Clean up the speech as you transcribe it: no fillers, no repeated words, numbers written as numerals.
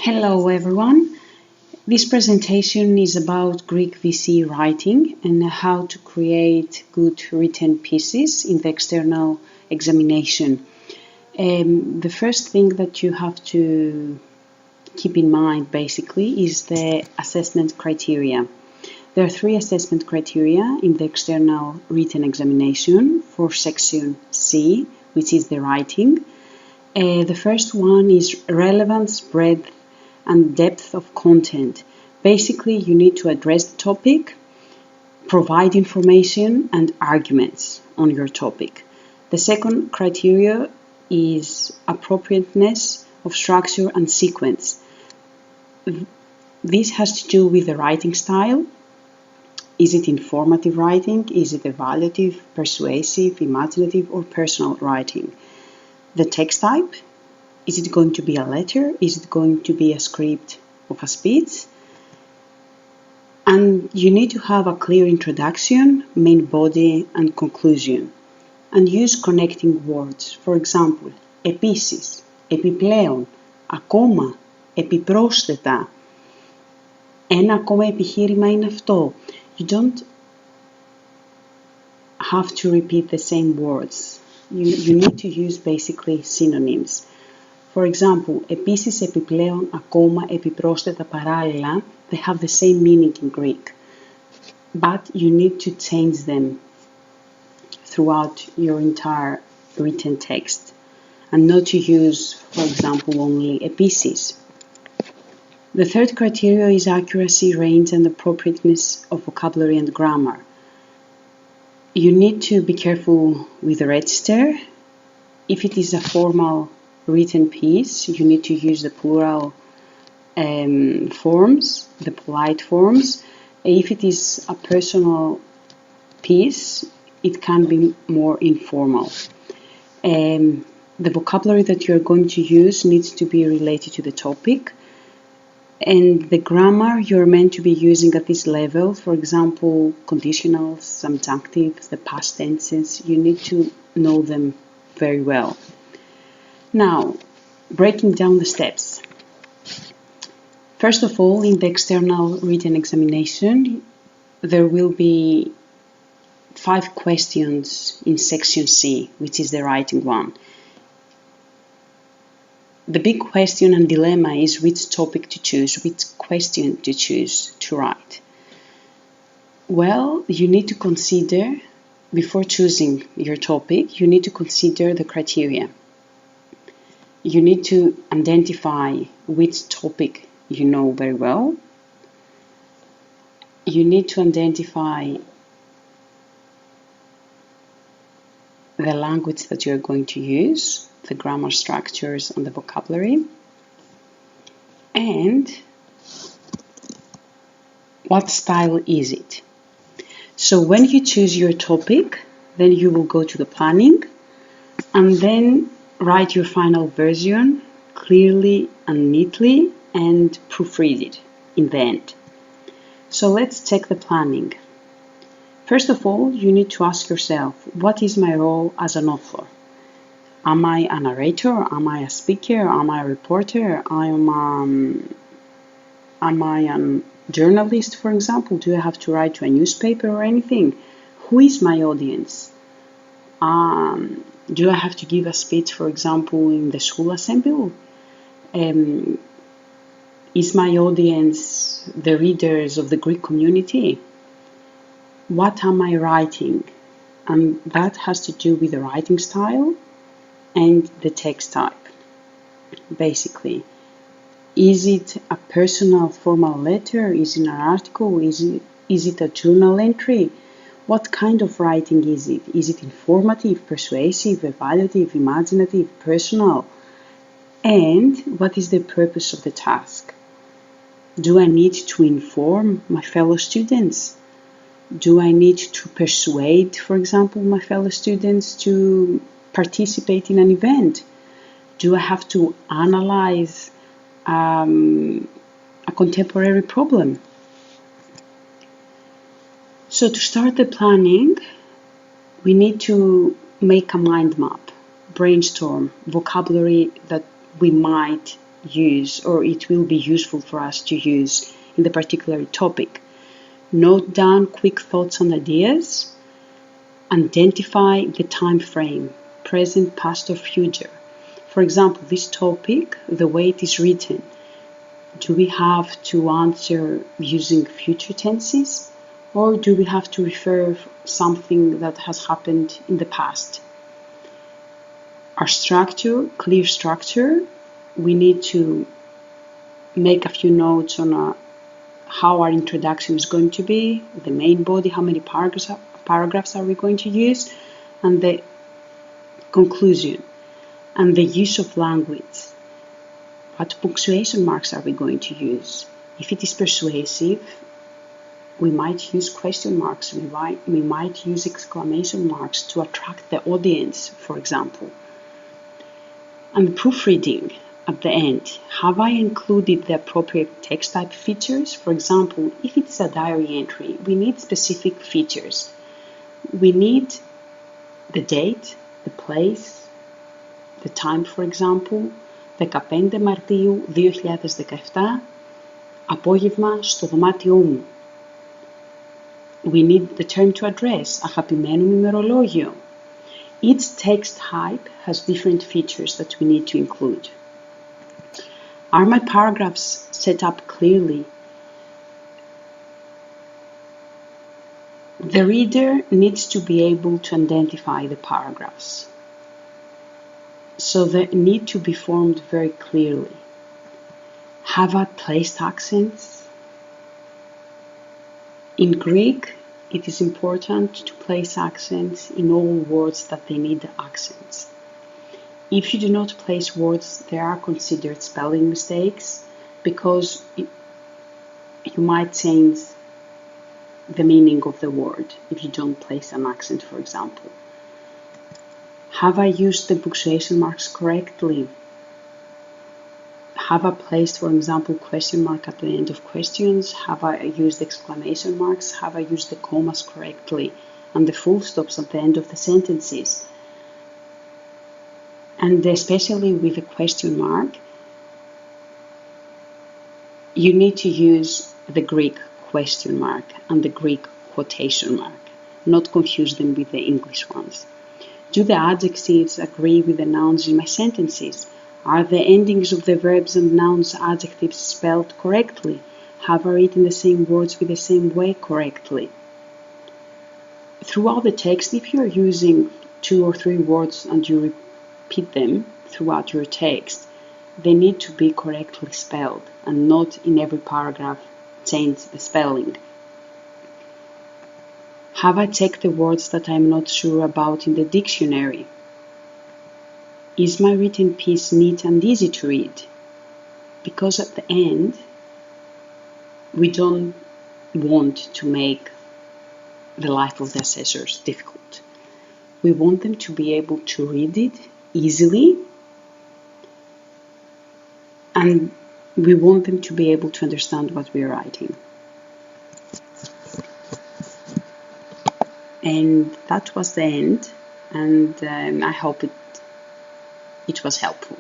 Hello everyone. This presentation is about Greek VCE writing and how to create good written pieces in the external examination. The first thing that you have to keep in mind basically is the assessment criteria. There are three assessment criteria in the external written examination for section C, which is the writing. The first one is relevance, breadth, and depth of content. Basically, you need to address the topic, provide information and arguments on your topic. The second criteria is appropriateness of structure and sequence. This has to do with the writing style. Is it informative writing? Is it evaluative, persuasive, imaginative, or personal writing? The text type. Is it going to be a letter? Is it going to be a script of a speech? And you need to have a clear introduction, main body, and conclusion. And use connecting words. For example, επίσης, επιπλέον, ακόμα, επιπρόσθετα. Ένα ακόμα επιχείρημα είναι αυτό. You don't have to repeat the same words. You need to use basically synonyms. For example, επίσης, επιπλέον, ακόμα, επιπρόσθετα, παράλληλα, they have the same meaning in Greek. But you need to change them throughout your entire written text and not to use, for example, only επίσης. The third criteria is accuracy, range, and appropriateness of vocabulary and grammar. You need to be careful with the register. If it is a formal written piece, you need to use the plural forms, the polite forms. If it is a personal piece, it can be more informal. The vocabulary that you're going to use needs to be related to the topic. And the grammar you're meant to be using at this level, for example, conditionals, subjunctives, the past tenses, you need to know them very well. Now, breaking down the steps. First of all, in the external written examination, there will be 5 questions in section C, which is the writing one. The big question and dilemma is which topic to choose, which question to choose to write. Well, you need to consider, before choosing your topic, you need to consider the criteria. You need to identify which topic you know very well. You need to identify the language that you're going to use, the grammar structures and the vocabulary, and what style is it. So when you choose your topic, then you will go to the planning and then write your final version clearly and neatly and proofread it in the end. So let's check the planning. First of all, you need to ask yourself, what is my role as an author? Am I a narrator? Am I a speaker? Am I a reporter? Am I a journalist, for example? Do I have to write to a newspaper or anything? Who is my audience? Do I have to give a speech, for example, in the school assembly? Is my audience the readers of the Greek community? What am I writing? And that has to do with the writing style and the text type, basically. Is it a personal formal letter? Is it an article? Is it a journal entry? What kind of writing is it? Is it informative, persuasive, evaluative, imaginative, personal? And what is the purpose of the task? Do I need to inform my fellow students? Do I need to persuade, for example, my fellow students to participate in an event? Do I have to analyze a contemporary problem? So to start the planning, we need to make a mind map, brainstorm vocabulary that we might use, or it will be useful for us to use in the particular topic. Note down quick thoughts and ideas. Identify the time frame, present, past, or future. For example, this topic, the way it is written, do we have to answer using future tenses, or do we have to refer something that has happened in the past? Our structure, clear structure, we need to make a few notes on how our introduction is going to be, the main body, how many paragraphs are we going to use, and the conclusion, and the use of language. What punctuation marks are we going to use? If it is persuasive, we might use question marks, we might use exclamation marks to attract the audience, for example. And proofreading at the end. Have I included the appropriate text type features? For example, if it's a diary entry, we need specific features. We need the date, the place, the time, for example, 15 Μαρτίου 2017, απόγευμα στο δωμάτιό μου. We need the term to address, αγαπημένο μου ημερολόγιο. Each text type has different features that we need to include. Are my paragraphs set up clearly? The reader needs to be able to identify the paragraphs, so they need to be formed very clearly. Have I placed accents? In Greek, it is important to place accents in all words that they need accents. If you do not place words, they are considered spelling mistakes, because you might change the meaning of the word if you don't place an accent, for example. Have I used the punctuation marks correctly? Have I placed, for example, question mark at the end of questions? Have I used exclamation marks? Have I used the commas correctly and the full stops at the end of the sentences? And especially with the question mark, you need to use the Greek question mark and the Greek quotation mark, not confuse them with the English ones. Do the adjectives agree with the nouns in my sentences? Are the endings of the verbs and nouns adjectives spelled correctly? Have I written the same words with the same way correctly? Throughout the text, if you are using 2 or 3 words and you repeat them throughout your text, they need to be correctly spelled and not in every paragraph change the spelling. Have I checked the words that I'm not sure about in the dictionary? Is my written piece neat and easy to read? Because at the end, we don't want to make the life of the assessors difficult. We want them to be able to read it easily, and we want them to be able to understand what we are writing. And that was the end, and I hope it was helpful.